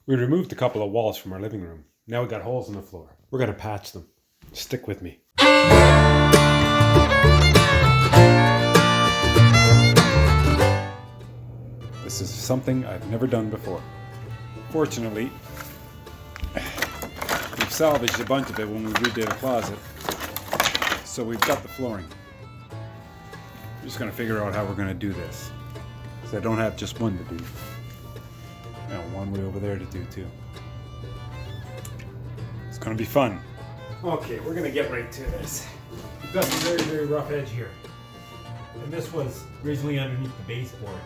We removed a couple of walls from our living room. Now we got holes in the floor. We're gonna patch them. Stick with me. This is something I've never done before. Fortunately, we've salvaged a bunch of it when we redid a closet. So we've got the flooring. We're just gonna figure out how we're gonna do this. Because I don't have just one to do. One way over there to do too. It's gonna be fun. Okay, we're gonna get right to this. We've got a very, very rough edge here. And this was originally underneath the baseboard.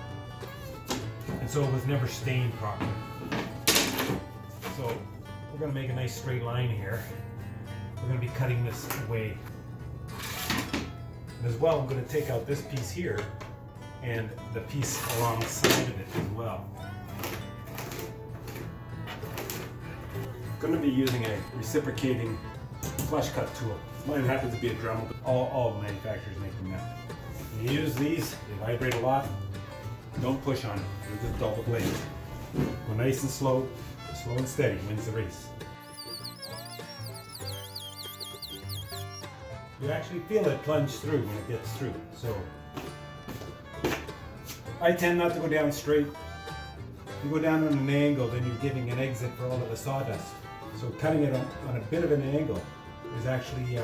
And so it was never stained properly. So we're gonna make a nice straight line here. We're gonna be cutting this away. And as well, I'm gonna take out this piece here and the piece alongside of it as well. I'm going to be using a reciprocating flush cut tool. Mine happens to be a Dremel, but all manufacturers make them now. When you use these, they vibrate a lot. Don't push on it. It'll just dull the blade. Go nice and slow and steady wins the race. You actually feel it plunge through when it gets through. So I tend not to go down straight. If you go down on an angle, then you're giving an exit for all of the sawdust. So cutting it on a bit of an angle is actually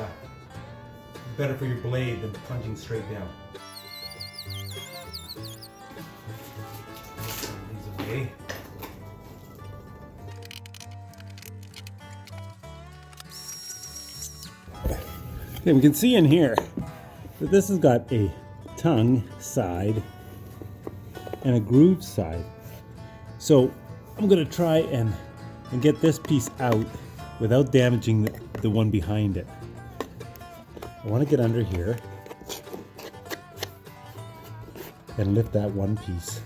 better for your blade than plunging straight down. These away. Okay, we can see in here that this has got a tongue side and a groove side. So I'm going to try and get this piece out without damaging the one behind it. I want to get under here and lift that one piece.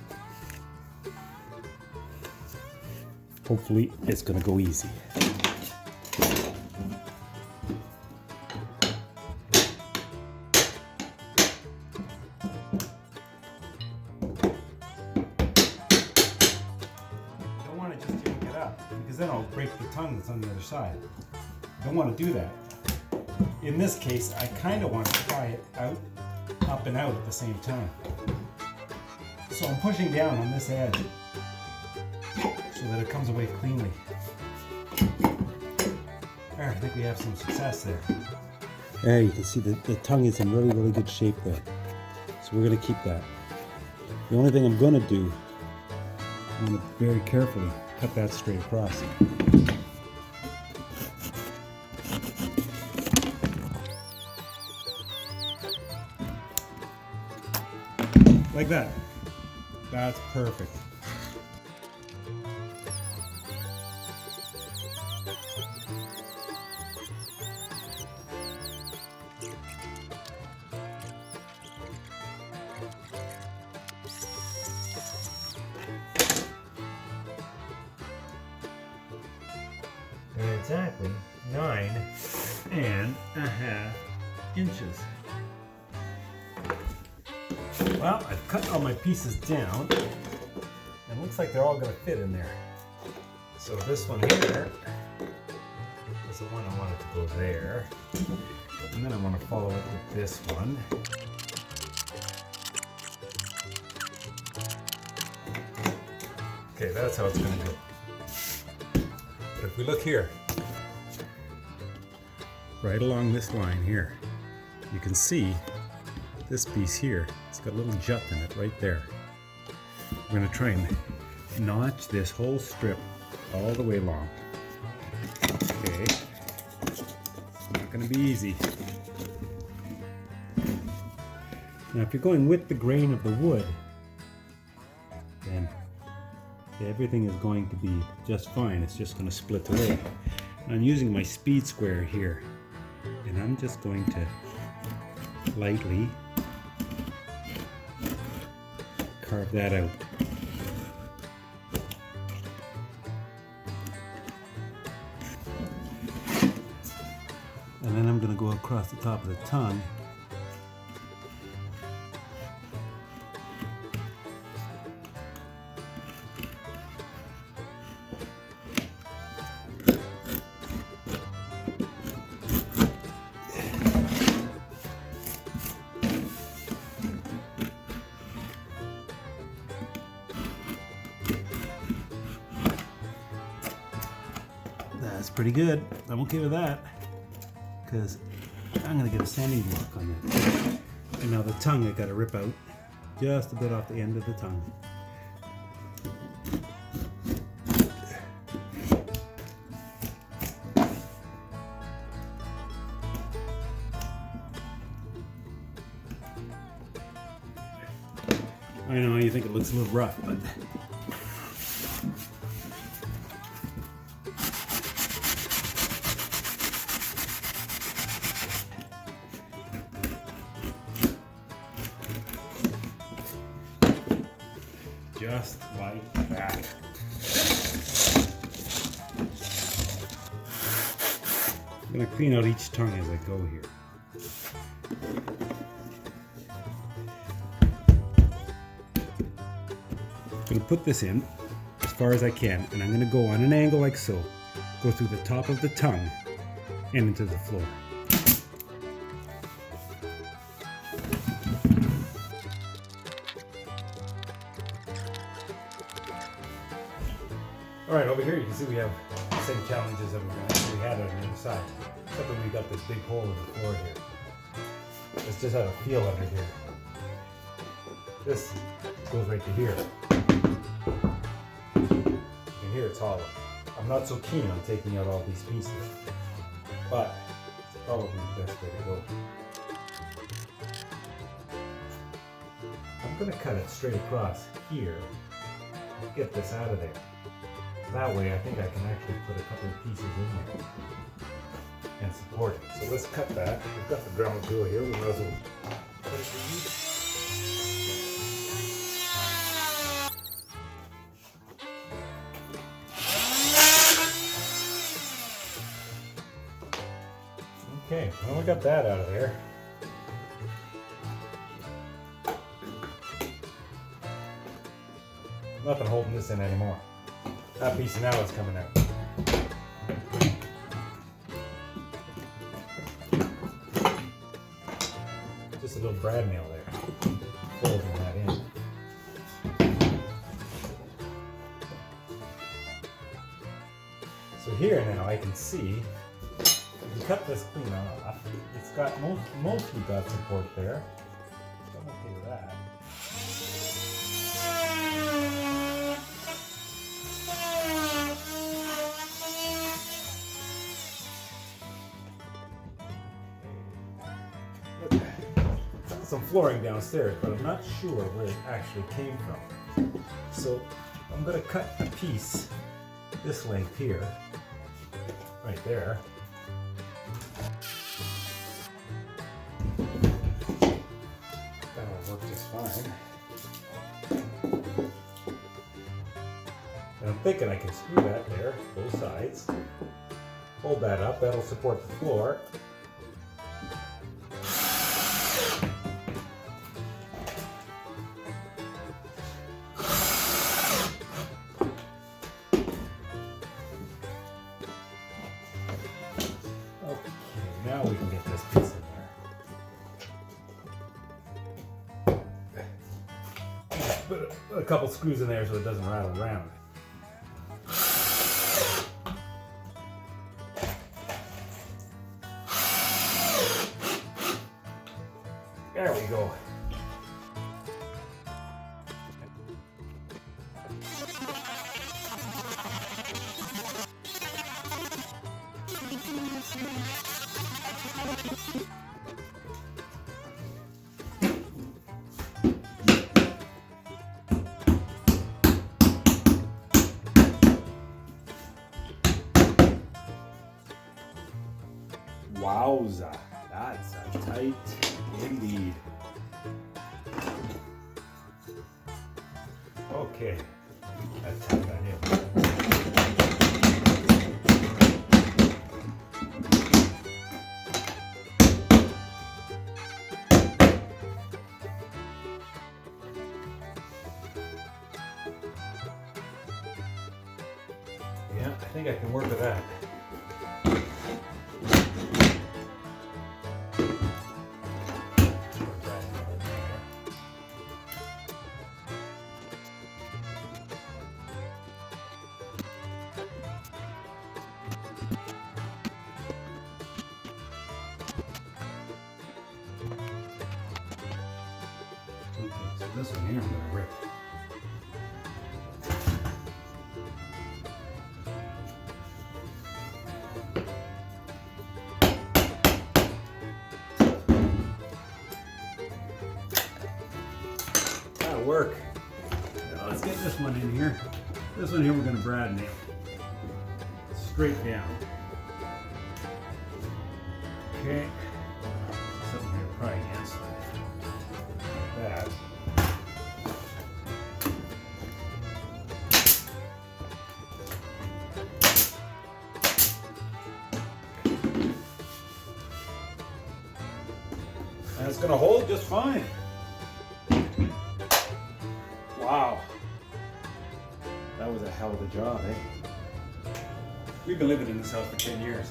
Hopefully it's going to go easy. Because then I'll break the tongue that's on the other side. I don't want to do that. In this case, I kind of want to try it out, up and out at the same time. So I'm pushing down on this edge so that it comes away cleanly. There, I think we have some success there. There, you can see the tongue is in really, really good shape there. So we're going to keep that. The only thing I'm going to do, I'm going to very carefully cut that straight across. Like that. That's perfect. Exactly 9.5 inches. Well, I've cut all my pieces down, and it looks like they're all going to fit in there. So this one here is the one I wanted to go there, and then I want to follow it with this one. Okay, that's how it's going to go. But if we look here, right along this line here, you can see this piece here. It's got a little jut in it right there. We're going to try and notch this whole strip all the way along. Okay, it's not going to be easy. Now if you're going with the grain of the wood, then everything is going to be just fine. It's just going to split away. And I'm using my speed square here, and I'm just going to lightly carve that out. And then I'm going to go across the top of the tongue. That's pretty good. I'm okay with that because I'm gonna get a sanding block on that. And now the tongue I gotta rip out just a bit off the end of the tongue. I know you think it looks a little rough, but just like that. I'm going to clean out each tongue as I go here. I'm going to put this in as far as I can, and I'm going to go on an angle like so, go through the top of the tongue and into the floor. Alright, over here you can see we have the same challenges that we had on the other side. Except that we got this big hole in the floor here. Let's just have a feel under here. This goes right to here. You can hear it's hollow. I'm not so keen on taking out all these pieces, but it's probably the best way to go. I'm going to cut it straight across here and get this out of there. That way I think I can actually put a couple of pieces in there and support it. So let's cut that. We've got the ground tool here. We might as well cut it to use it. Okay, well we got that out of there. Nothing holding this in anymore. That piece now is coming out. Just a little brad nail there, folding that in. So here now I can see, if you cut this clean off, it's got mostly got support there. So I'm okay with that. Some flooring downstairs, but I'm not sure where it actually came from. So I'm going to cut a piece this length here, right there. That'll work just fine. And I'm thinking I can screw that there, both sides. Hold that up, that'll support the floor. Now we can get this piece in there. Put a couple screws in there so it doesn't rattle around. There we go. Wowza, that's a tight indeed. Okay, let's tuck that in. Yeah, I think I can work with that. This one here I'm gonna rip. That'll work. Now let's get this one in here. This one here we're gonna brad nail. Straight down. Okay. Something here probably against that. And it's gonna hold just fine. Wow. That was a hell of a job, eh? We've been living in this house for 10 years.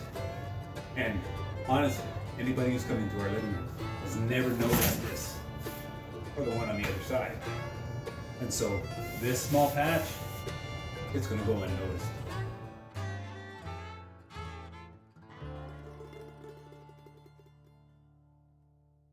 And honestly, anybody who's come into our living room has never noticed this. Or the one on the other side. And so this small patch, it's gonna go unnoticed.